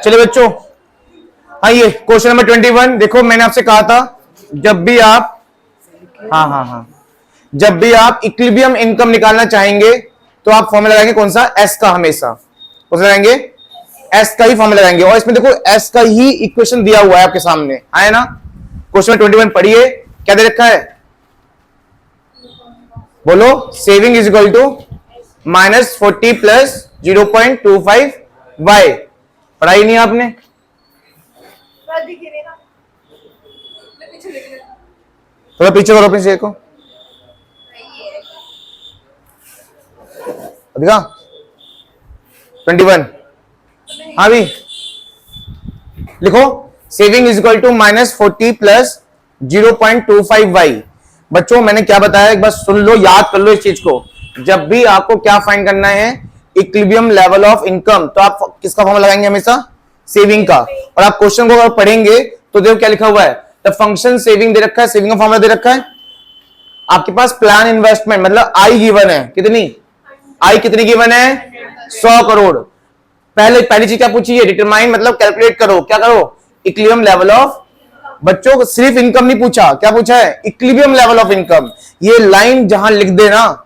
चलिए बच्चों, हाँ ये क्वेश्चन नंबर 21 देखो, मैंने आपसे कहा था जब भी आप जब भी आप इक्विलिब्रियम इनकम निकालना चाहेंगे तो आप फॉर्मूला लगाएंगे कौन सा, एस का, हमेशा कौन सा लगाएंगे, एस का ही फॉर्मूला लगाएंगे। और इसमें देखो एस का ही इक्वेशन दिया हुआ है आपके सामने, है ना। क्वेश्चन 21 पढ़िए, क्या दे रखा है, बोलो। Saving is equal to -40 plus 0.25 Y. पढ़ाई नहीं आपने, थोड़ा पीछे करो अपने शेर को, दिखा 21। हाँ भी लिखो, saving is equal to -40 plus 0.25 Y. बच्चों मैंने क्या बताया एक बार सुन लो, याद कर लो इस चीज को। जब भी आपको क्या फाइंड करना है, इक्विलिब्रियम लेवल ऑफ इनकम, तो आप किसका फॉर्मूला लगाएंगे, हमेशा सेविंग का। और आप क्वेश्चन को अगर पढ़ेंगे तो देखो क्या लिखा हुआ है, द फंक्शन सेविंग दे रखा है, सेविंग का फॉर्मूला दे रखा है आपके पास। प्लान इन्वेस्टमेंट मतलब आई गिवन है, कितनी आई, कितनी गिवन है, 100 करोड़। पहली चीज क्या पूछी है, डिटरमाइन मतलब कैलकुलेट करो, क्या करो, इक्विलिब्रियम लेवल ऑफ। बच्चों सिर्फ इनकम नहीं पूछा, क्या पूछा है, इक्विलिब्रियम लेवल ऑफ इनकम। ये लाइन जहां लिख देना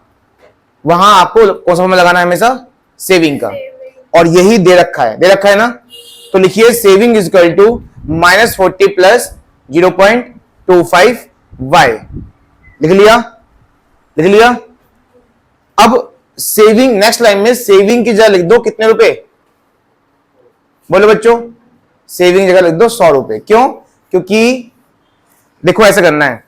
वहां आपको कौन सा फॉर्मूला लगाना है, हमेशा सेविंग का। और यही दे रखा है ना। तो लिखिए saving is equal to -40 plus 0.25 Y. लिख लिया। अब सेविंग, नेक्स्ट लाइन में सेविंग की जगह लिख दो कितने रुपए, बोलो बच्चों, सेविंग जगह लिख दो 100 रुपए। क्यों, क्योंकि देखो ऐसा करना है,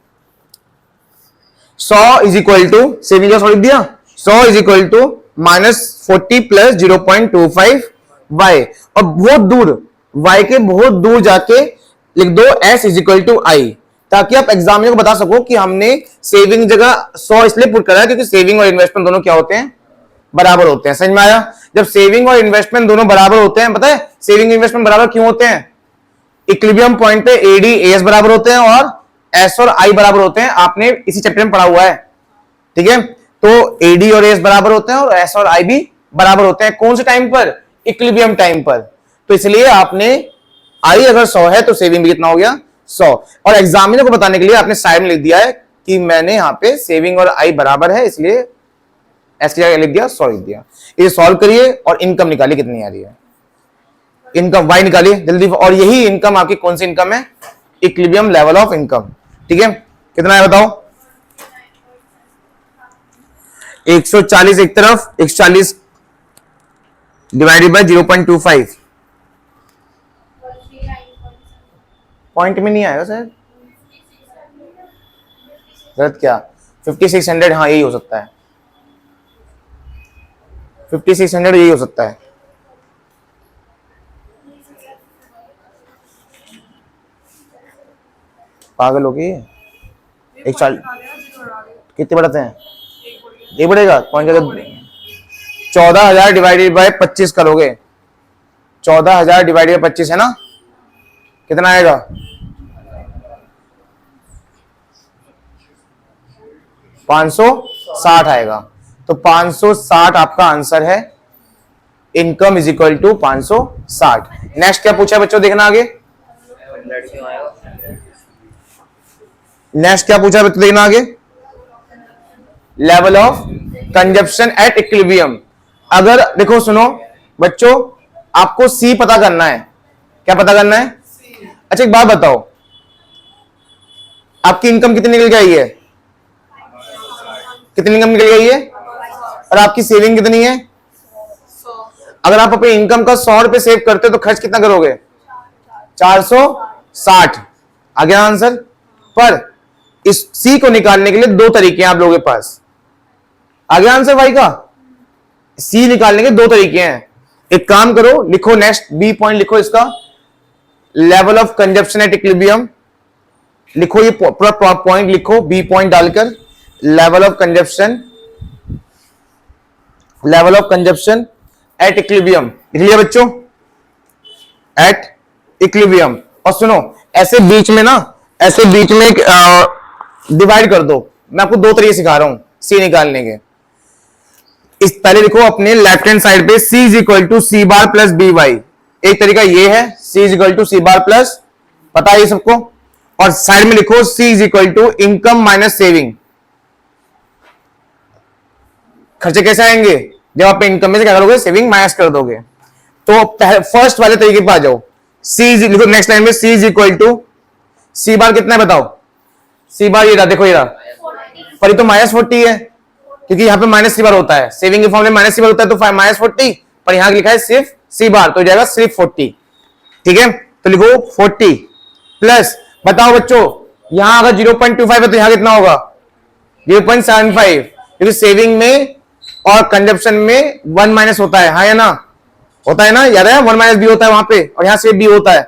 100 इज इक्वल टू, सेविंग जगह 100 लिख दिया, 100 is equal to -40 plus 0.25 Y. और बहुत दूर, वाई के बहुत दूर जाके लिख दो s इज इक्वल टू आई, ताकि आप एग्जामिनर को बता सको कि हमने सेविंग जगह 100 इसलिए पुट करा है क्योंकि सेविंग और इन्वेस्टमेंट दोनों क्या होते हैं, बराबर होते हैं। समझ में आया। जब सेविंग और इन्वेस्टमेंट दोनों बराबर होते हैं, पता है सेविंग इन्वेस्टमेंट बराबर क्यों होते हैं, इक्विलिब्रियम पॉइंट पे एडी एस बराबर होते हैं और एस और आई बराबर होते हैं। आपने इसी चैप्टर में पढ़ा हुआ है, ठीक है। तो एडी और एस बराबर होते हैं और एस और आई भी बराबर होते हैं। कौन से टाइम पर, इक्विलिब्रियम टाइम पर। तो इसलिए आपने आई अगर 100 है तो सेविंग भी कितना हो गया, 100। और एग्जामिनर को बताने के लिए आपने साइड में लिख दिया है कि मैंने यहां पे सेविंग और आई बराबर है, इसलिए एस की जगह लिख दिया, 100 लिख दिया। ये सॉल्व करिए और इनकम निकालिए कितनी आ रही है, इनकम वाई निकालिए जल्दी। और यही इनकम आपकी कौन सी इनकम है, इक्विलिब्रियम लेवल ऑफ इनकम, ठीक है। कितना है बताओ, 140 एक तरफ, 140 डिवाइडेड बाय 0.25, पॉइंट में नहीं आएगा सर, गलत क्या, 5600, हाँ यही हो सकता है, 5600 यही हो सकता है। पागल हो गई, 140 कितने बढ़ाते हैं, ये बढ़ेगा पॉइंट का, 14,000 डिवाइडेड बाय 25 करोगे, 14,000 डिवाइडेड बाय 25 है ना, कितना आएगा, 560 आएगा। तो 560 आपका आंसर है, income is equal to 560। Next क्या पूछा बच्चों, देखना आगे, नेक्स्ट क्या पूछा बच्चों, देखना आगे, level of consumption at equilibrium. अगर देखो सुनो बच्चों, आपको सी पता करना है, क्या पता करना है, अच्छा एक बात बताओ, आपकी इनकम कितनी निकल गई है, कितनी इनकम निकल गई है, और आपकी सेविंग कितनी है। अगर आप अपनी इनकम का 100 रुपए सेव करते हो तो खर्च कितना करोगे, 460। आ गया आंसर। पर इस सी को निकालने के लिए दो तरीके हैं आप लोगों के पास, आ गया आंसर भाई का। सी निकालने के दो तरीके हैं, एक काम करो, लिखो नेक्स्ट बी पॉइंट लिखो इसका, level of consumption at equilibrium लिखो, ये पूरा पॉइंट लिखो, बी पॉइंट डालकर, level of consumption at equilibrium लिख लिया बच्चों, एट इक्विलिब्रियम। और सुनो ऐसे बीच में ना, ऐसे बीच में डिवाइड कर दो, मैं आपको दो तरीके सिखा रहा हूं सी निकालने के। इस पहले देखो अपने लेफ्ट हैंड साइड पे C is equal to C bar plus B Y, एक तरीका ये है, C is equal to C bar plus, पता है ये सबको, और साइड में लिखो C is equal to income minus saving. खर्चे कैसे आएंगे? जब आप इनकम में से क्या करोगे, सेविंग माइनस कर दोगे। तो फर्स्ट वाले तरीके पे आ जाओ, लिखो नेक्स्ट लाइन में C is equal to, C बार कितना है बताओ? सी बार ये रहा, देखो ये रहा, पर ये तो -40 है, क्योंकि यहाँ पे माइनस सी बार होता है, सेविंग के फॉर्म में माइनस सी बार होता है, तो -40, पर यहाँ लिखा है सिर्फ सी बार, तो जाएगा सिर्फ 40। ठीक है, तो लिखो 40 प्लस, बताओ बच्चों, यहां अगर 0.25 है तो यहां कितना होगा? 0.75, क्योंकि सेविंग में और कंजप्शन में 1 माइनस होता है, हाँ या ना? होता है ना, याद है? 1 माइनस बी होता है वहां पे, और यहां से बी होता है।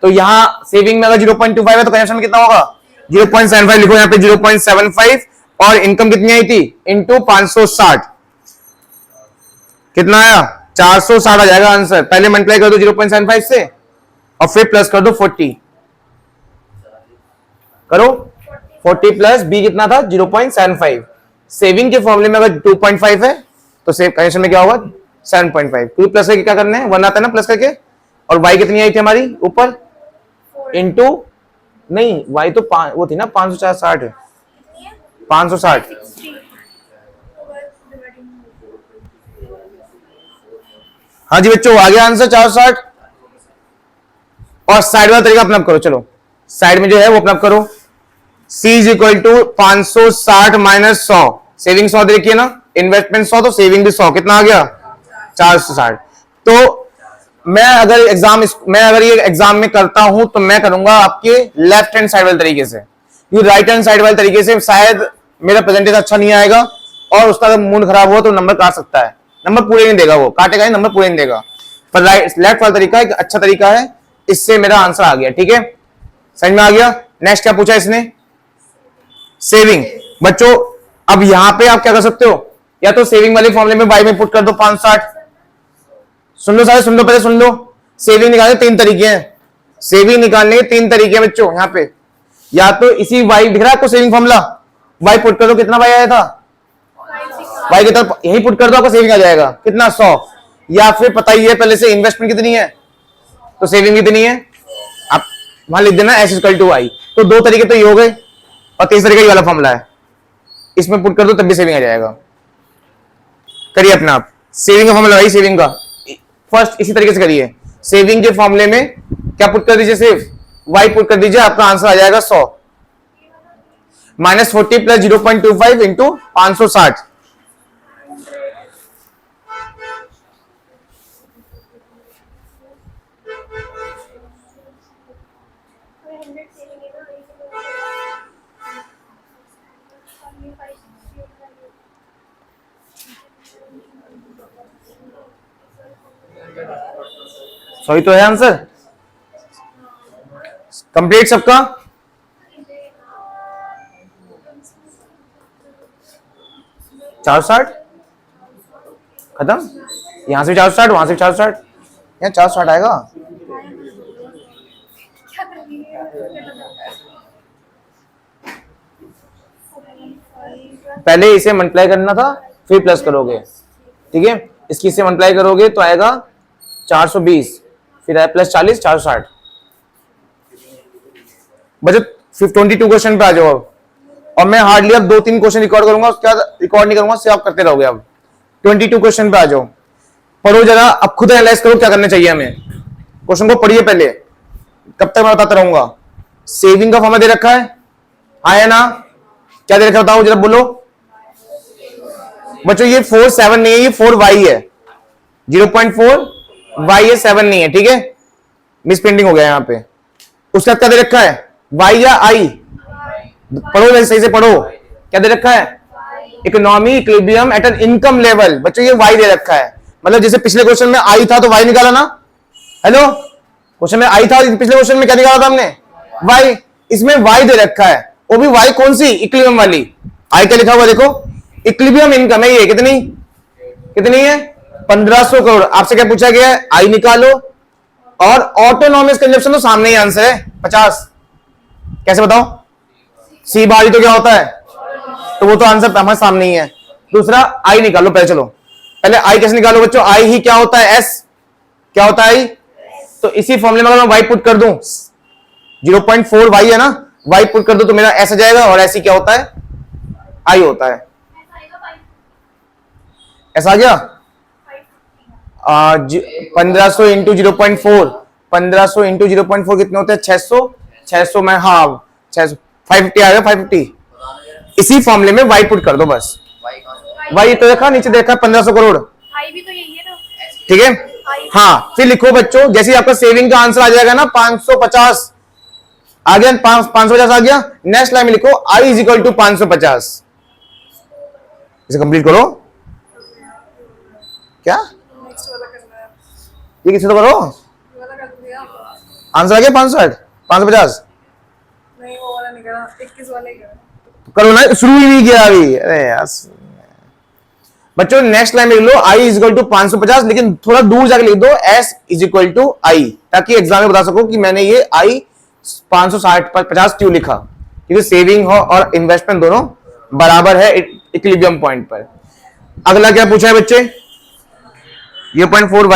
तो यहां सेविंग में अगर 0.25 है तो कंजप्शन में कितना होगा? 0.75, लिखो यहाँ पे 0.75, और इनकम कितनी आई थी? इंटू 560, कितना आया? 460 आ जाएगा आंसर। पहले मल्टीप्लाई कर दो 0.75 से, और फिर प्लस कर दो 40, करो 40 प्लस बी कितना था? 0.75। सेविंग के फॉर्मूले में अगर 2.5 है तो सेव कंडीशन में क्या होगा? 7.5। क्योंकि प्लस करके क्या करना है? 1 आता है ना प्लस करके, और y कितनी आई थी हमारी ऊपर? इंटू नहीं, y तो वो थी ना 560, 560। हाँ जी बच्चों, आ गया आंसर 460। और साइड वाला तरीका अपना करो, चलो साइड में जो है वो अपना करो। C is equal to 560 minus 100, saving 100 देखिए ना, इन्वेस्टमेंट 100 तो सेविंग भी 100, कितना आ गया? 460। तो मैं अगर ये एग्जाम में करता हूं तो मैं करूंगा आपके लेफ्ट हैंड साइड वाले तरीके से, क्योंकि राइट हैंड साइड वाले तरीके से शायद मेरा प्रेजेंटेशन अच्छा नहीं आएगा, और उसका अगर मूड खराब हो तो नंबर काट सकता है, नंबर पूरे नहीं देगा, वो काटेगा नंबर पूरे नहीं देगा। पर लेफ्ट वाला तरीका एक अच्छा तरीका है, इससे मेरा आंसर आ गया। ठीक है, समझ में आ गया? नेक्स्ट क्या पूछा इसने? सेविंग। बच्चों अब यहां पे आप क्या कर सकते हो, या तो सेविंग वाले फॉर्मूले में y में पुट कर दो 560। सुन लो सारे, सुन लो, पहले सुन लो। सेविंग निकालने 3 तरीके हैं, सेविंग निकालने के 3 तरीके हैं बच्चों यहाँ पे। या तो इसी y दिख रहा है आपको सेविंग फॉर्मूला, y पुट कर दो, कितना y आया था? y की तरफ यही पुट कर दो, आपका सेविंग आ जाएगा कितना? 100। या फिर पता ही है पहले से इन्वेस्टमेंट कितनी है, तो सेविंग कितनी है आप वहां लिख देना S इक्वल टू Y। तो 2 तरीके तो ये हो गए, और तीसरा तरीका ये वाला फॉर्मूला है, इसमें पुट कर दो तब भी सेविंग आ जाएगा। करिए अपना आप, सेविंग का फॉर्मूला, सेविंग का फर्स्ट इसी तरीके से करिए। सेविंग के फॉर्मूले में क्या पुट कर दीजिए? सिर्फ y पुट कर दीजिए, आपका आंसर आ जाएगा 100 माइनस 40 प्लस 0.25 इंटू 560। सही तो है आंसर कंप्लीट सबका? चार 60 खत्म, यहां से 460, वहां से 460, यहाँ 460 आएगा। पहले इसे मल्टीप्लाई करना था, फिर प्लस करोगे। ठीक है, इसकी से मल्टीप्लाई करोगे तो आएगा 420, फिर आया प्लस 40, 460। बजट 22 क्वेश्चन पे आ जाओ अब। और मैं हार्डली अब 2-3 क्वेश्चन रिकॉर्ड करूंगा, उसके बाद रिकॉर्ड नहीं करूंगा, सिर्फ आप करते रहोगे। अब 22 क्वेश्चन पे आ जाओ, पढ़ो जरा, अब खुद एनालाइज करो क्या करना चाहिए हमें। क्वेश्चन को पढ़िए पहले, कब तक मैं बताता रहूंगा। सेविंग का फॉर्मूला दे रखा है, हाँ या ना? क्या दे रखा है बताओ जरा, बोलो बच्चों। ये 4-7 नहीं है, ये 4y है, 0.4 y है, 7 नहीं है। ठीक है, मिस प्रिंटिंग हो गया यहाँ पे। उसका क्या दे रखा है? y या i? पढ़ो सही से पढ़ो, क्या दे रखा है? Economy equilibrium at an income level. बच्चों ये y दे रखा है, मतलब जैसे पिछले क्वेश्चन में i था तो y निकाला ना। हेलो, क्वेश्चन में i था, पिछले क्वेश्चन में क्या निकाला था हमने? y। इसमें y दे रखा है, वो भी y कौन सी? इक्विलिब्रियम वाली। i क्या लिखा हुआ देखो, इक्विलिब्रियम इनकम है ये। कितनी है? 1500 करोड़। आपसे क्या पूछा गया है? आई निकालो, और ऑटोनॉमस कंजप्शन तो सामने ही आंसर है 50। कैसे बताओ? सी बार ही तो क्या होता है, तो वो तो आंसर हमारे सामने ही है। दूसरा आई निकालो पहले, चलो पहले आई कैसे निकालो बच्चों? आई ही क्या होता है? एस। क्या होता है आई? तो इसी फॉर्मूले में अगर मैं y पुट कर दूं 0.4 y है ना, y पुट कर दूं तो मेरा ऐसा जाएगा और ऐसी क्या होता है i होता है। ऐसा आ गया 1500 इंटू 0.4, 1500 इंटू 0.4 कितने होते हैं 600, 600 में हाँ 600 550 आ गया 550। इसी फॉर्मूले में y पुट कर दो बस। y तो देखा नीचे देखा 1500 करोड़, आई भी तो यही है ना। ठीक है। हाँ फिर लिखो बच्चों, जैसे ही आपका सेविंग का आंसर आ जाएगा ना 550 आ गया, 550 आ गया, नेक्स्ट लाइन में लिखो i इज इक्वल टू 550। इसे कंप्लीट करो। क्या नेक्स्ट वाला करना है, ये किसी तो करो, ये वाला कर दिया। आंसर आ गया 560 550। नहीं वो वाला नहीं करा, 21 वाला ही करा। करो ना, शुरू ही नहीं किया अभी। अरे यार बच्चों नेक्स्ट लाइन में लिख लो i इज इक्वल टू 550, लेकिन थोड़ा दूर जाके लिख दो s is equal to i, ताकि एग्जाम में बता सको कि मैंने ये i 550 क्यों लिखा, क्योंकि सेविंग हो और इन्वेस्टमेंट दोनों बराबर है इक्विलिब्रियम पॉइंट पर। अगला क्या पूछा है बच्चे, 0.4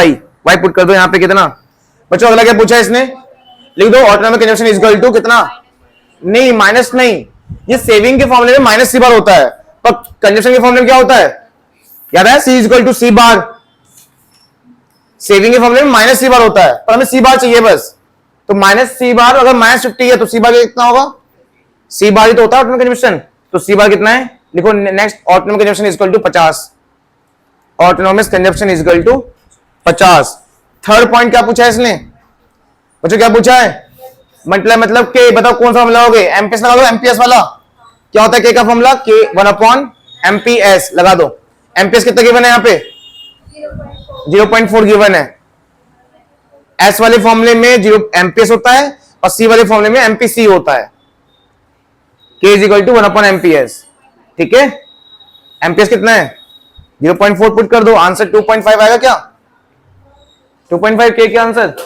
y पुट कर दो यहां पे कितना बच्चों। अगला क्या पूछा है इसने, लिख दो autonomic consumption is equal to कितना, नहीं माइनस नहीं, ये सेविंग के फॉर्मूले में माइनस सी बार होता है, पर कंजम्पशन के फॉर्मूले में क्या होता है याद है, C is equal to C bar. Saving के फॉर्मूले में माइनस सी बार होता है, पर हमें सी बार चाहिए बस, तो माइनस सी बार, अगर -50 है तो सी बार कितना होगा, सी बार ही तो होता है ऑटोनॉमिक कंजम्पशन, तो सी बार कितना है लिखो। Next autonomic consumption is equal to 50, autonomic consumption is equal to 50। Third point क्या पूछा है इसने बच्चों, क्या पूछा है मतलब के बताओ कौन सा फॉर्मूला लगाओगे, एमपीएस लगा दो, एमपीएस वाला क्या होता है के का फॉर्मूला, के 1/MPS लगा दो। एमपीएस कितना गिवन है यहाँ पे 0.4 गिवन है, एस वाले फॉर्मूले में 0 एमपीएस होता है और सी वाले फॉर्मूले में एमपीसी होता है, के इज इक्वल टू 1/MPS, ठीक है। एमपीएस कितना है 0.4 पुट कर दो, आंसर 2.5 आएगा क्या, 2.5 के क्या आंसर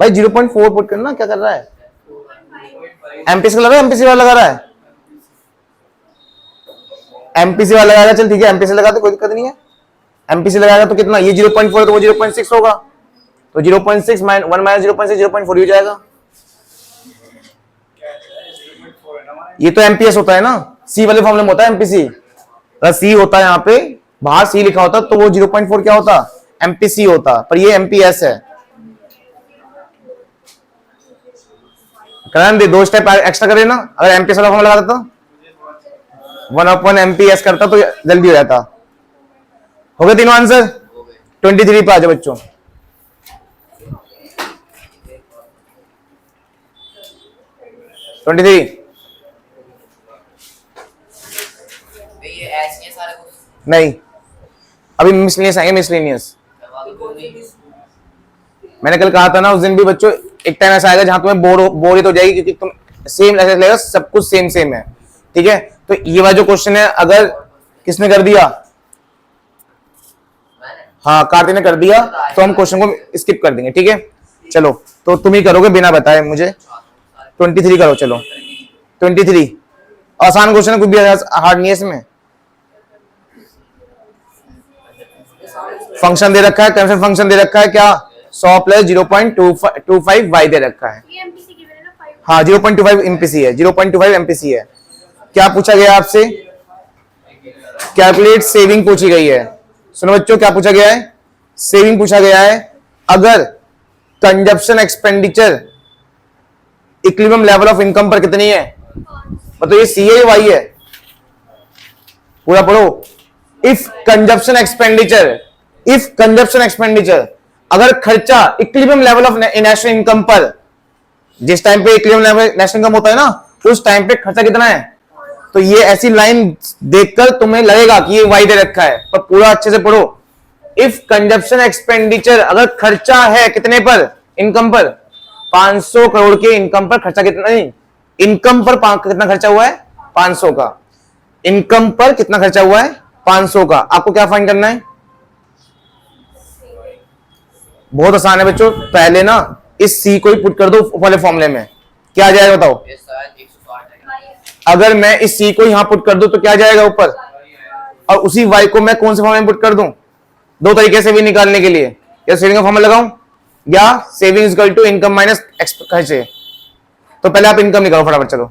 भाई 0.4 पुट करना, क्या कर रहा है एमपीएस का लगा रहा है, एमपीसी वाला लगा रहा है, एमपीसी वाला लगाएगा, चल ठीक है एमपीसी लगा तो कोई दिक्कत नहीं है, एमपीसी लगाएगा तो कितना, ये 0.4 है तो वो 0.6 होगा, तो 0.6 1 - 0.6 0.4 हो जाएगा। ये तो एमपीएस होता है ना, सी वाले फॉर्मूले में होता है एमपीसी, अगर सी होता है यहाँ पे बाहर सी लिखा होता तो वो 0.4 क्या होता एमपीसी होता, पर ये एमपीएस है। करन दे 2 स्टेप एक्स्ट्रा करे ना, अगर एमपीएस वाला फॉर्मूला लगाता तो 1/MPS करता तो जल्दी हो जाता। हो गए तीनों आंसर। 23 पे आ जाओ बच्चों। नहीं अभी मिसलेनियस आएंगे, मिसलेनियस मैंने कल कहा था ना उस दिन भी बच्चों, एक टाइम ऐसा आएगा जहां तुम्हें बोर तो जाएगी, क्योंकि तुम सेम ऐसे लगेगा सब कुछ सेम है, ठीक है। तो ये वाला जो क्वेश्चन है अगर किसने कर दिया, हाँ कार्तिक ने कर दिया, तो हम क्वेश्चन को स्किप कर देंगे, ठीक है। चलो तो तुम ही करोगे बिना बताए मुझे। 23 करो, चलो 23 आसान क्वेश्चन है, कुछ भी हार्ड नहीं है इसमें। फंक्शन दे रखा है, कंजम्पशन फंक्शन दे रखा है क्या 100 प्लस 0.25 y दे रखा है, हाँ 0.25 एमपीसी है, 0.25 एमपीसी है। क्या पूछा गया आपसे, कैलकुलेट सेविंग पूछी गई है। सुनो बच्चों क्या पूछा गया है, सेविंग पूछा गया है। अगर consumption expenditure equilibrium level of income पर कितनी है, मतलब ये सी है वाई है, पूरा पढ़ो। इफ कंजप्शन एक्सपेंडिचर अगर खर्चा equilibrium level of national income पर, जिस टाइम पे इक्विलिब्रियम लेवल नेशनल इनकम होता है ना, उस टाइम पे खर्चा कितना है, तो ये ऐसी लाइन देखकर तुम्हें लगेगा कि ये वाई दे रखा है, पर पूरा अच्छे से पढ़ो। इफ कंजप्शन एक्सपेंडिचर अगर खर्चा है कितने पर, इनकम पर, 500 करोड़ के इनकम पर खर्चा कितना, नहीं इनकम पर कितना खर्चा हुआ है 500 का, इनकम पर कितना खर्चा हुआ है 500 का। आपको क्या फाइंड करना है, बहुत आसान है बच्चों। पहले ना इस सी को ही पुट कर दो वाले फॉर्मूले में, क्या आ जाएगा बताओ। अगर मैं इस सी को यहां पुट कर दूं तो क्या जाएगा ऊपर, और उसी वाई को मैं कौन से फॉर्मूले में पुट कर दूं, दो तरीके से भी निकालने के लिए, या सेविंग का फॉर्मूला लगाऊं, या saving equal to income minus खर्चे। तो पहले आप इनकम निकालो फटाफट, चलो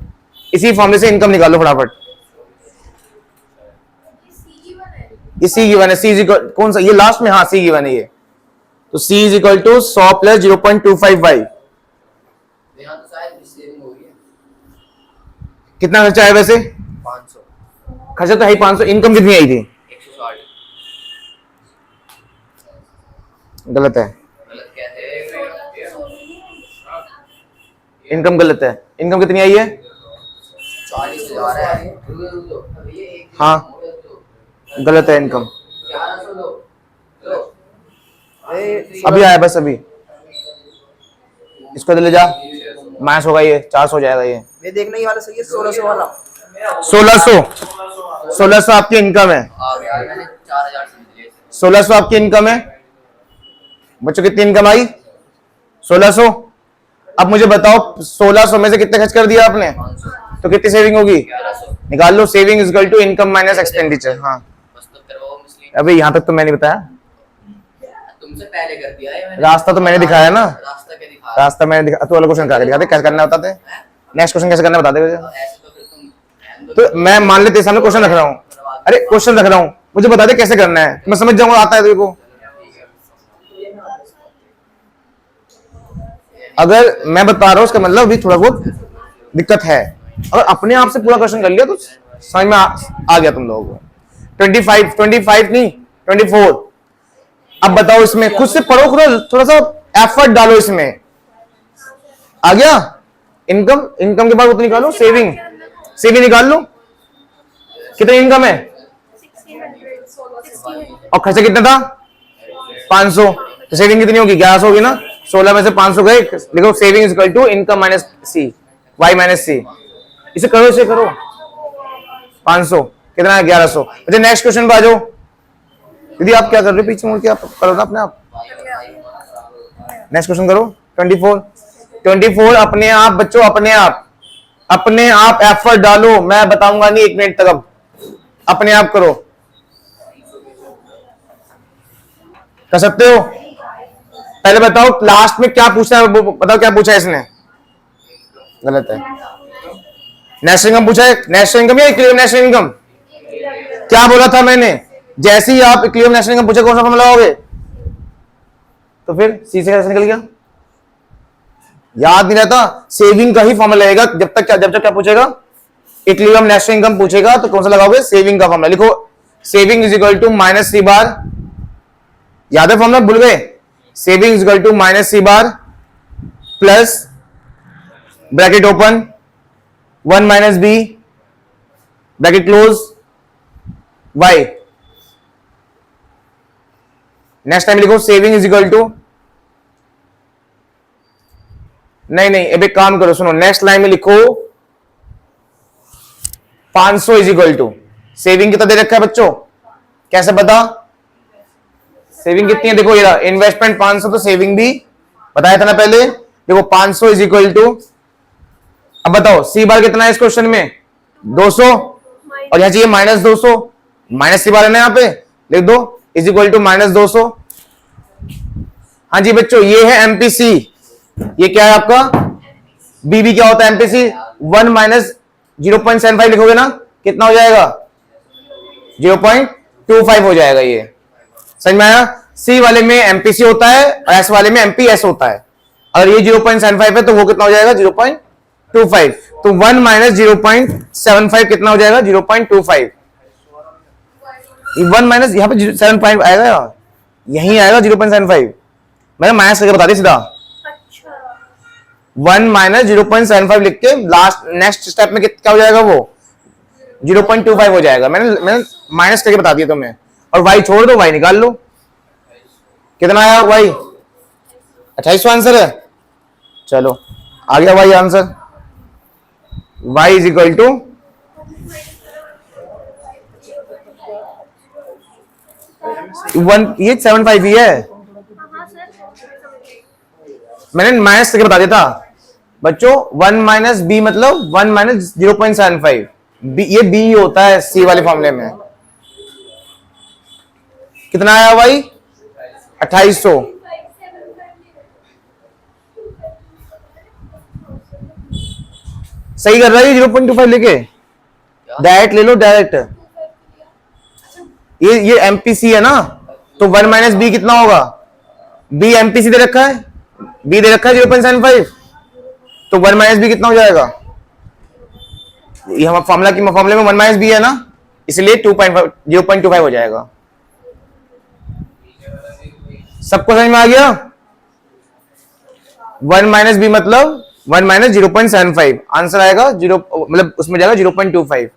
इसी फॉर्मूले से इनकम निकालो फटाफट। ये सी गिवन है, सी इज इक्वल कौन सा, ये लास्ट में, हाँ सी गिवन है ये। तो C is equal to 100 plus 0.25y। कितना खर्चा है वैसे? 500। खर्चा तो है ही 500। इनकम कितनी आई थी? 160। गलत है, गलत कैसे? इनकम गलत है। इनकम कितनी आई है? 40,000 है। हाँ गलत है इनकम। 1100 दो। अभी आया बस अभी, इसको ले जा, माइनस होगा ये 400 हो जाएगा ये। ये देखने ही वाला सही है 1600 वाला। 1600 आपकी इनकम है। आ गया मैंने 4000 समझ लिए। 1600 आपकी इनकम है बच्चों। कितनी इनकम आई? 1600। अब मुझे बताओ 1600 में से कितने खर्च कर दिया आपने? 500। तो कितनी सेविंग होगी? 1100। निकाल लो। Saving is equal to income minus expenditure. हाँ बस तो करवाओ मुस्लिम। अभी यहाँ तक तो मैंने बताया, तुमसे पहले कर दिया है मैंने। रास्ता तो मैंने दिखाया ना। रास्ता क्या दिखा? रास्ता मैंने दिखा। तू वाला क्वेश्चन करके दिखा दे, कैसे करना है बताते। नेक्स्ट क्वेश्चन कैसे करना है बता दे मुझे। ऐसे तो फिर तुम तो मैं मान ले तेरे सामने क्वेश्चन रख रहा हूँ, अरे क्वेश्चन रख रहा हूँ, मुझे बता दे कैसे करना है, मैं समझ जाऊंगा। आता है तेरे को? अगर मैं बता रहा हूँ उसका मतलब भी थोड़ा बहुत दिक्कत है। अगर अपने आप से पूरा क्वेश्चन कर लिया तो समझ में आ गया तुम लोगों को। 25 नहीं 24। अब बताओ इसमें खुद से पढ़ो, थोड़ा सा एफर्ट डालो इसमें। आ गया? इनकम, इनकम के बाद उतना निकालो। सेविंग, सेविंग निकाल लो। कितनी इनकम है? 1600। और खर्चा कितना था? 500। तो सेविंग कितनी होगी? 1100 होगी ना। 16 में से 500 गए। लिखो saving is equal to income minus C, Y minus C. इसे करो, इसे करो। 500 कितना है? 1100। अच्छा नेक्स्ट क्वेश्चन पे आ जाओ। दीदी आप क्या कर रहे हो? पीछे मुड़ के आप करो ना अपने आप। नेक्स्ट क्वेश्चन करो। 24 अपने आप बच्चों, अपने आप एफर्ट डालो। मैं बताऊंगा नहीं 1 मिनट तक। अब अपने आप करो, कर सकते हो। पहले बताओ लास्ट में क्या पूछा है, बताओ क्या पूछा है इसने? गलत है। नेशनल इनकम पूछा है। नेशनल इनकम या इक्विलिब्रियम नेशनल इनकम? क्या बोला था मैंने? जैसे ही आप इक्विलिब्रियम नेशनल इनकम पूछे कौन सा फॉर्मूला लगाओगे? तो फिर सी से कैसे निकल गया? याद नहीं रहता? सेविंग का ही फॉर्मूला लगेगा जब तक क्या पूछेगा? इक्विलिब्रियम नेशनल इनकम पूछेगा तो कौन सा लगाओगे? सेविंग का फॉर्मूला। लिखो saving is equal to minus C bar. याद है फॉर्मूला? भूल गए? Saving is equal to minus C bar plus bracket open 1 minus B bracket close Y. Next time लिखो सेविंग इज इक्वल टू, नहीं अब एक काम करो, सुनो। नेक्स्ट लाइन में लिखो 500 इज इक्वल टू सेविंग कितना दे रखा है बच्चों? कैसे पता सेविंग कितनी है? देखो ये रहा इन्वेस्टमेंट 500, तो सेविंग भी बताया था ना पहले। देखो 500 इज इक्वल टू, अब बताओ सी बार कितना है इस क्वेश्चन में? 200। और यहां चाहिए माइनस 200, माइनस सी बार है ना, यहां पे लिख दो इज इक्वल टू माइनस 200। हाँ जी बच्चों ये है एमपीसी। ये क्या है आपका? बीबी क्या होता है एमपीसी? 1 माइनस 0.75 लिखोगे ना, कितना हो जाएगा? 0.25 हो जाएगा। ये समझ में आया? सी वाले में एमपीसी होता है और एस वाले में एमपीएस होता है। अगर ये 0.75 है तो वो कितना हो जाएगा? 0.25। तो 1 माइनस 0.75 कितना हो जाएगा? 0.25। 1 माइनस यहाँ पे 7 आएगा, यहीं आएगा 0.75। मैंने माइनस करके बता दी सीधा। 1 माइनस 0.75 लिख के लास्ट नेक्स्ट स्टेप में क्या हो जाएगा? वो 0.25 हो जाएगा। मैंने माइनस करके बता दिया तुम्हें। और वाई छोड़ दो, वाई निकाल लो। कितना आया वाई? 28 आंसर है। चलो आ गया Y answer. Y is equal to ये 75 ही है। मैंने माइनस करके बता दिया था बच्चों। 1 माइनस बी मतलब 1 माइनस 0.75, ये बी होता है सी वाले फॉर्मूले में। कितना आया भाई? 2800। सही कर रहा है 0.25 लेके, डायरेक्ट ले लो डायरेक्ट। ये एमपीसी है ना, तो 1 माइनस बी कितना होगा? बी एमपीसी दे रखा है, बी दे रखा है 0.75, तो 1 माइनस बी कितना हो जाएगा? ये हम फॉर्मूले में 1 माइनस बी है ना, इसलिए 2.5 0.25 हो जाएगा। सबको समझ में आ गया? 1 माइनस बी मतलब 1 माइनस 0.75, आंसर आएगा 0, मतलब उसमें जाएगा 0.25।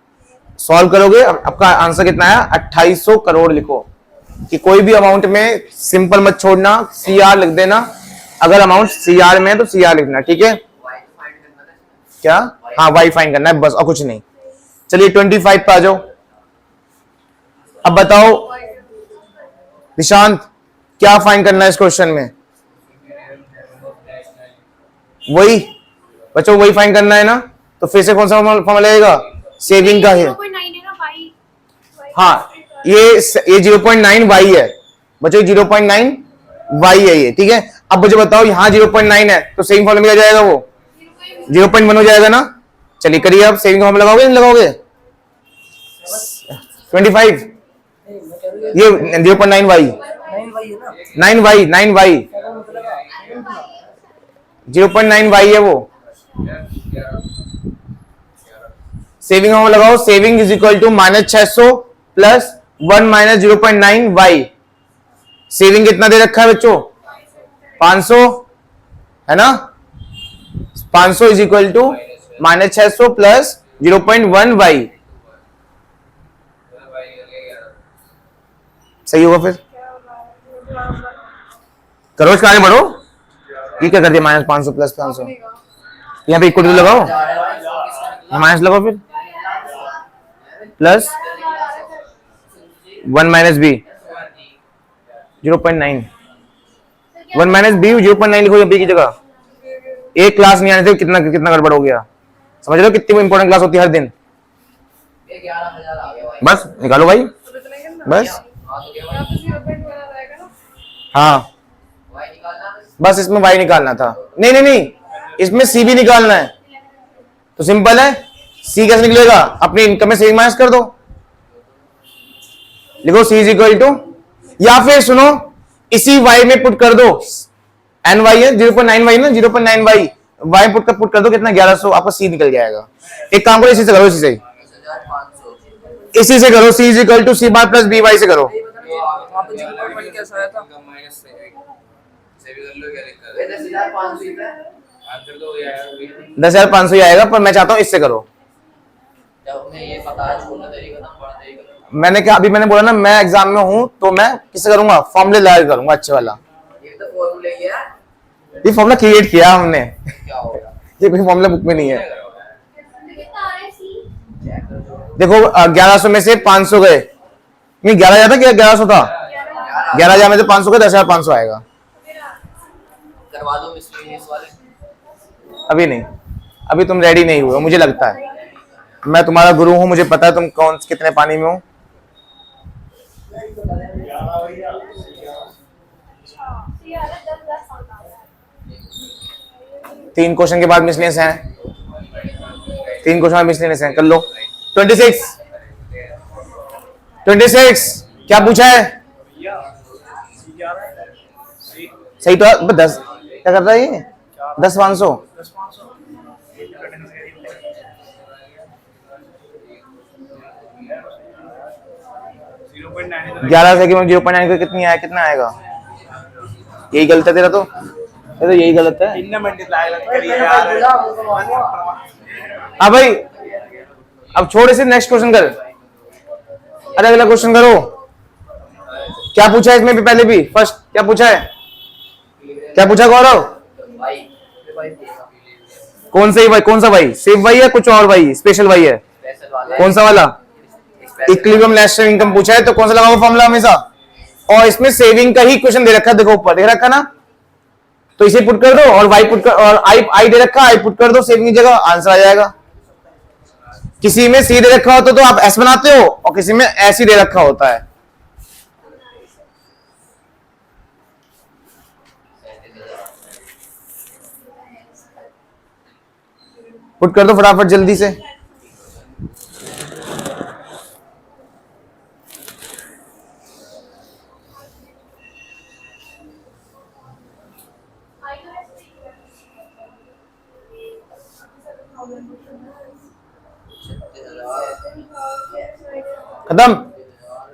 सॉल्व करोगे, आपका आंसर कितना है? 2800 करोड़ लिखो। कि कोई भी अमाउंट में सिंपल मत छोड़ना, सीआर लिख देना। अगर अमाउंट सीआर में है तो सीआर लिखना, ठीक है? वाई फाइंड करना था। क्या? हाँ, वाई फाइंड करना है बस, और कुछ नहीं। चलिए 25 पे आ जाओ। अब बताओ निशांत, क्या फाइंड करना है इस क्वेश्चन में? वही बच्चों, वही फाइंड करना है ना, तो फिर से कौन सा फॉर्मूला लगेगा? सेविंग का है। 0.9 है ना भाई। हाँ, ये 0.9 वाई है बच्चों, 0.9 वाई है ये, ठीक है? अब मुझे बताओ, यहाँ 0.9 है तो सेविंग फॉर्मूला क्या जाएगा? वो 0.1 हो जाएगा ना। चलिए करिए, अब सेविंग फॉर्मूला लगाओगे नहीं लगाओगे? 25, ये 0.9 वाई, 9 वाई 0.9 वाई है वो। सेविंग फॉर्मूला लगाओ, saving is equal to -600 plus 1 minus 0.9 Y. Saving कितना दे रखा है बच्चों? 500 है ना। 500 is equal to -600 plus 0.1 Y. सही होगा फिर? करो, इसका आगे बढ़ो। ये क्या कर दिया? -500 प्लस 500, यहाँ पे इक्वल टू लगाओ, माइनस लगाओ, फिर plus 1 minus B 0.9, 1 minus B 0.9 लिखो बी की जगह। एक क्लास नहीं आने से कितना कितना गड़बड़ हो गया, समझ रहे हो? कितनी इंपॉर्टेंट क्लास होती है हर दिन। 11,000 आ गया भाई। बस निकालो भाई, तो इतना ही करना। बस। हाँ तो क्या यहाँ पे 0.1 आ जाएगा ना। हाँ, वाई निकालना है। बस इसमें वाई निकालना था। नहीं नहीं नहीं, इसमें सी भी निकालना है। तो सिंपल है, सी कैसे निकलेगा? अपनी इनकम में सेविंग माइनस कर दो, लिखो सी इज इक्वल टू, या फिर सुनो, इसी वाई में पुट कर दो, एन वाई है 0.9 वाई ना, 0.9 वाई वाई पुट कर दो, कितना? 1100, आपका सी निकल जाएगा। एक काम करो, इसी से करो, इसी से 10,500। इसी से करो, C is equal to C bar plus B Y से करो। वहाँ पे 0.1 कैसा आया था? माइनस से भी कर लो, क्या लिखा है? 10,500 ही था। आंसर तो ये आया अभी। 10,500 ही आएगा, पर मैं चाहता हूं इससे करो। जब हमें ये पता है छोटा तरीका था, बड़ा तरीका था। मैंने क्या, अभी मैंने बोला ना, मैं एग्जाम में हूं तो मैं किससे करूंगा? फॉर्मूले लगा के करूंगा, अच्छे वाला। ये तो फॉर्मूले किया। ये फॉर्मूला क्रिएट किया हमने, क्या होगा? ये कोई फॉर्मूला बुक में नहीं है। चेक कर दो। देखो 1100 में से 500 गए, नहीं 11,000 था क्या? 1100 था, 11,000 में से 500 गए, 10,500 आएगा। करवा दो मिसलेनियस वाले। अभी नहीं, अभी तुम रेडी नहीं हुए, मुझे लगता है। मैं तुम्हारा गुरु हूं, मुझे पता है तुम कौन कितने पानी में हो। तीन क्वेश्चन के बाद मिसलेनियस है, 3 क्वेश्चन मिसलेनियस है, कर लो। 26 क्या पूछा है? सही तो है, 10 क्या कर रहा है ये? 10,500 11 से 0.9 कितनी आया? कितना आएगा? यही गलत है तेरा, तो ये तो यही गलत है। हाँ भाई, अब छोड़ इसे, नेक्स्ट क्वेश्चन कर। अरे अगला क्वेश्चन करो। क्या पूछा है इसमें भी? पहले भी फर्स्ट क्या पूछा है? क्या पूछा गौरव? भाई कौन सा ही भाई? कौन सा भाई? सेफ भाई है कुछ और भाई? स्पेशल भाई है? स्पेशल वाला। कौन सा वाला? इक्विलिब्रियम नेशनल इनकम पूछा है, तो कौन सा लगाओगे फॉर्मूला हमेशा? और इसमें सेविंग का ही क्वेश्चन दे रखा है, देखो ऊपर देख रखा ना, तो इसे पुट कर दो, और वाई पुट कर, और आई दे रखा, आई पुट कर दो सेविंग की जगह, आंसर आ जाएगा। किसी में सी दे रखा होता तो आप एस बनाते हो, और किसी में एस ही दे रखा होता है। पुट कर दो फटाफट जल्दी से। खत्म।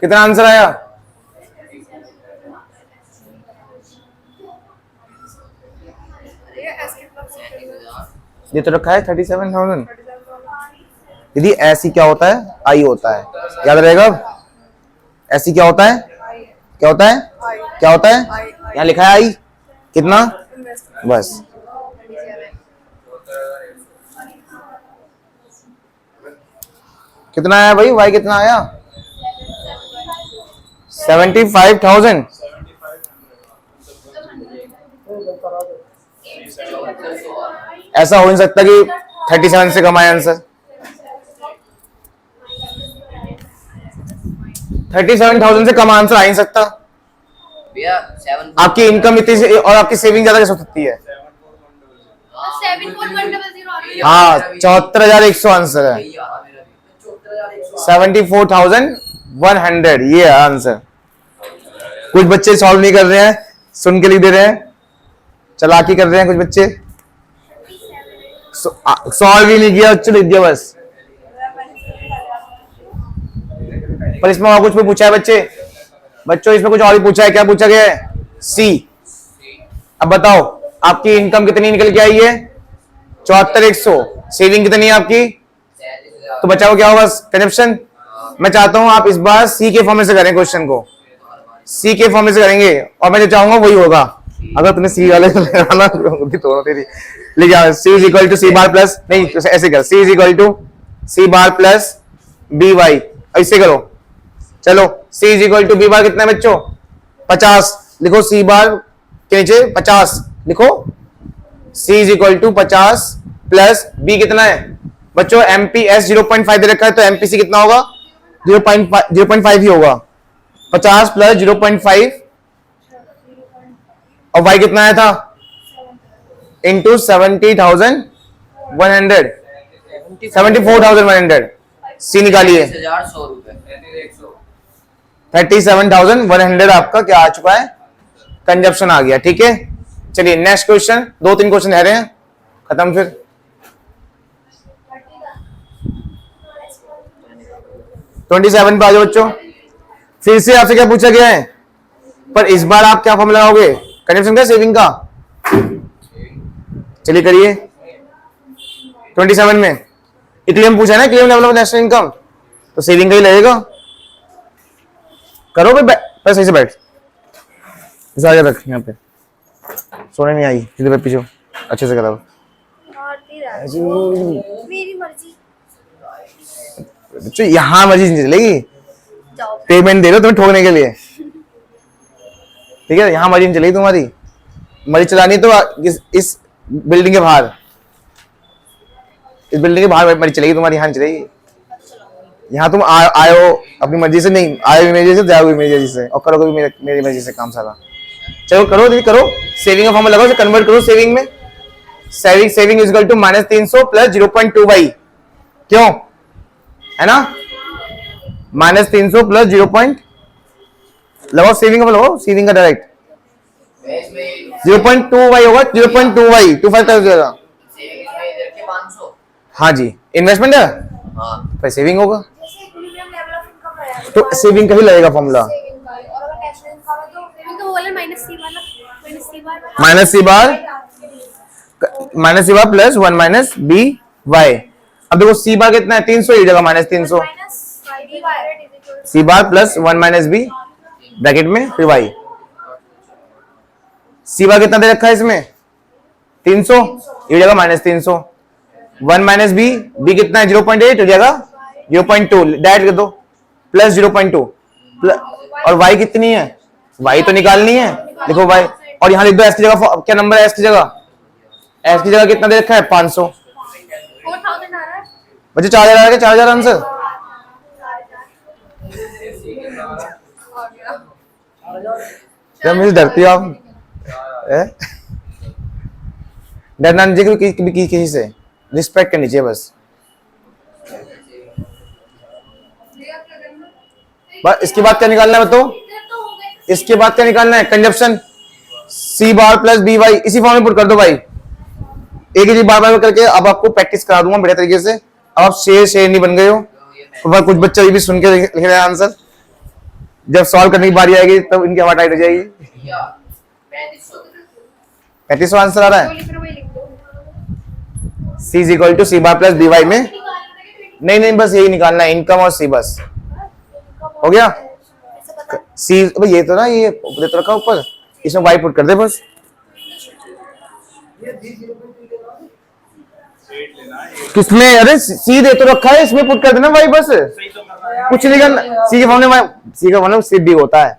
कितना आंसर आया? ये तो रखा है 37,000। दीदी ऐसी क्या होता है? आई होता है, याद रहेगा। ऐसी क्या होता है? क्या होता है? क्या होता है? यहाँ लिखा है आई। कितना? बस। कितना आया भाई? वाई कितना आया? 75,000। ऐसा हो नहीं सकता कि 37 से कम आए आंसर। 37,000 से कम आंसर आ नहीं सकता। भैया 7 आपकी इनकम इतनी से और आपकी सेविंग ज्यादा कैसे हो सकती है? 74100 हाँ, 74,100 आंसर है। 74,100 ये है आंसर। कुछ बच्चे सॉल्व नहीं कर रहे हैं, सुन के लिख दे रहे हैं, चालाकी कर रहे हैं कुछ बच्चे। सॉल्व ही नहीं किया, बच्चों लिख दिया बस। पर इसमें और कुछ भी पूछा है बच्चों इसमें कुछ और भी पूछा है। क्या पूछा गया है? सी। अब बताओ आपकी इनकम कितनी निकल के आई है? 74,100। सेविंग कितनी है आपकी? तो बचाओ क्या होगा? कंजप्शन। मैं चाहता हूं आप इस बार सी के फॉर्म से करें क्वेश्चन को। सी के फॉर्म से करेंगे और मैं जो चाहूंगा वही होगा। अगर तुमने सी वाले लगाना तो तेरी लिख जाओ। C is equal to C bar plus, नहीं ऐसे कर, C is equal to C bar plus B Y. ऐसे करो। चलो C is equal to B bar कितना है बच्चों? 50 लिखो। सी बार के नीचे 50 लिखो। C is equal to 50 plus B कितना है बच्चों? एमपीएस 0.5 दे रखा है, तो एमपीसी कितना होगा? 0.5 ही होगा। 50 प्लस 0.5 और वाई कितना आया था? इंटू 70,100 74,100। सी निकालिए। 100 रुपए 37,100 आपका क्या आ चुका है? कंजप्शन आ गया। ठीक है, चलिए नेक्स्ट क्वेश्चन। 2-3 क्वेश्चन रह रहे हैं, खत्म फिर। 27 पे आ जाओ बच्चों। फिर से आपसे क्या पूछा गया है? पर इस बार आप क्या फॉर्मूला लगाओगे? कंजप्शन का, सेविंग का? चलिए करिए। 27 में इक्विलिब्रियम पूछा है ना, equilibrium level of national income, तो सेविंग का ही लगेगा। करो भाई, सही से बैठ। इसे आगे रख, यहाँ पे सोने नहीं आई। सीधे पे पीछे अच्छे से कराओ। मेरी मर्जी। बच्चों यहाँ मर्जी नहीं चलेगी। पेमेंट दे रहे हो तुम्हें ठोकने के लिए, ठीक है? यहाँ मर्जी नहीं चलेगी तुम्हारी। मर्जी चलानी तो इस बिल्डिंग के बाहर, इस बिल्डिंग के बाहर मर्जी चलेगी तुम्हारी, यहाँ नहीं चलेगी। यहाँ तुम आए हो अपनी मर्जी से, नहीं आए हुई मेरी मर्जी से, जाओगे मेरी मर्जी से, और करोगे भी मेरी मर्जी से काम सारा। चलो करो दीदी करो। सेविंग का फॉर्मूला लगाओ, कन्वर्ट करो सेविंग में। Saving is equal to -300 plus 0.2 by, क्यों है ना? -300 प्लस 0. लगाओ सेविंग का, लगाओ सेविंग का डायरेक्ट। 0.2 वाई होगा, 0.2 वाई 25 हो जाएगा। 500। हाँ जी, इन्वेस्टमेंट है, हाँ फिर सेविंग होगा, जैसे इक्विलिब्रियम लेवल ऑफ इनकम है तो सेविंग का ही लगेगा फॉर्मूला। सेविंग का, और अगर नेशनल इनकम है तो सेविंग तो वो वाला -c वाला, -c बार प्लस 1 माइनस बी वाई। अब देखो सी बार कितना है? 300, ये जगह -300। सी bar plus 1 minus B bracket में फिर वाई। सी बार कितना दे रखा है इसमें? 300, ये जगह -300। 1 माइनस बी, बी कितना है? 0.8, हो जाएगा 0.2 डायरेक्ट कर दो, प्लस 0.2 और वाई कितनी है? वाई तो निकालनी है, देखो वाई, और यहां लिख दो एस की जगह क्या नंबर है? एस की जगह, एस की जगह कितना दे रखा है? 500। 4000 आ रहा है बच्चे 4000 आ गया, 4000 आंसर। क्या मुझे डरती हो आप? डरना नहीं चाहिए किसी से, रिस्पेक्ट करनी चाहिए बस इसके बाद क्या निकालना है बताओ? इसके बाद क्या निकालना है? कंजप्शन सी बार प्लस बी वाई, इसी फॉर्म में पुट कर दो भाई, एक ही बार बार करके। अब आपको प्रैक्टिस करा दूंगा बढ़िया तरीके से। अब आप शेर नहीं बन गए हो। तो कुछ बच्चे अभी भी सुन के लिख रहे हैं आंसर, जब सॉल्व करने की बारी आएगी तब इनकी हवा टाइट हो जाएगी। 3500 आंसर आ रहा है। C is equal to C bar plus B Y में, नहीं बस यही निकालना है, इनकम और सी, बस हो गया। सी ये तो ना, ये दे तो रखा ऊपर, इसमें वाई पुट कर दे बस। किसमें? अरे सी दे तो रखा है, इसमें पुट कर देना वाई बस, कुछ नहीं करना। सी के फॉर्म में, सी का फॉर्म सी बी होता है,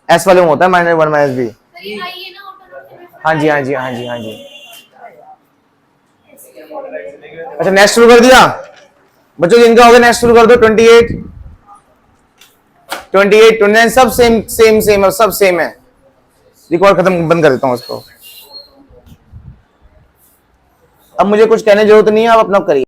एस वाले में होता है -1 - बी। हाँ जी हाँ जी हाँ जी हाँ जी। अच्छा नेक्स्ट शुरू कर दिया बच्चों, जिनका हो गया नेक्स्ट शुरू कर दो। 28 29 सब सेम सेम सेम है, सब सेम है। रिकॉर्ड खत्म, बंद कर देता हूँ उसको। अब मुझे कुछ कहने की जरूरत नहीं है, आप अपना करिए।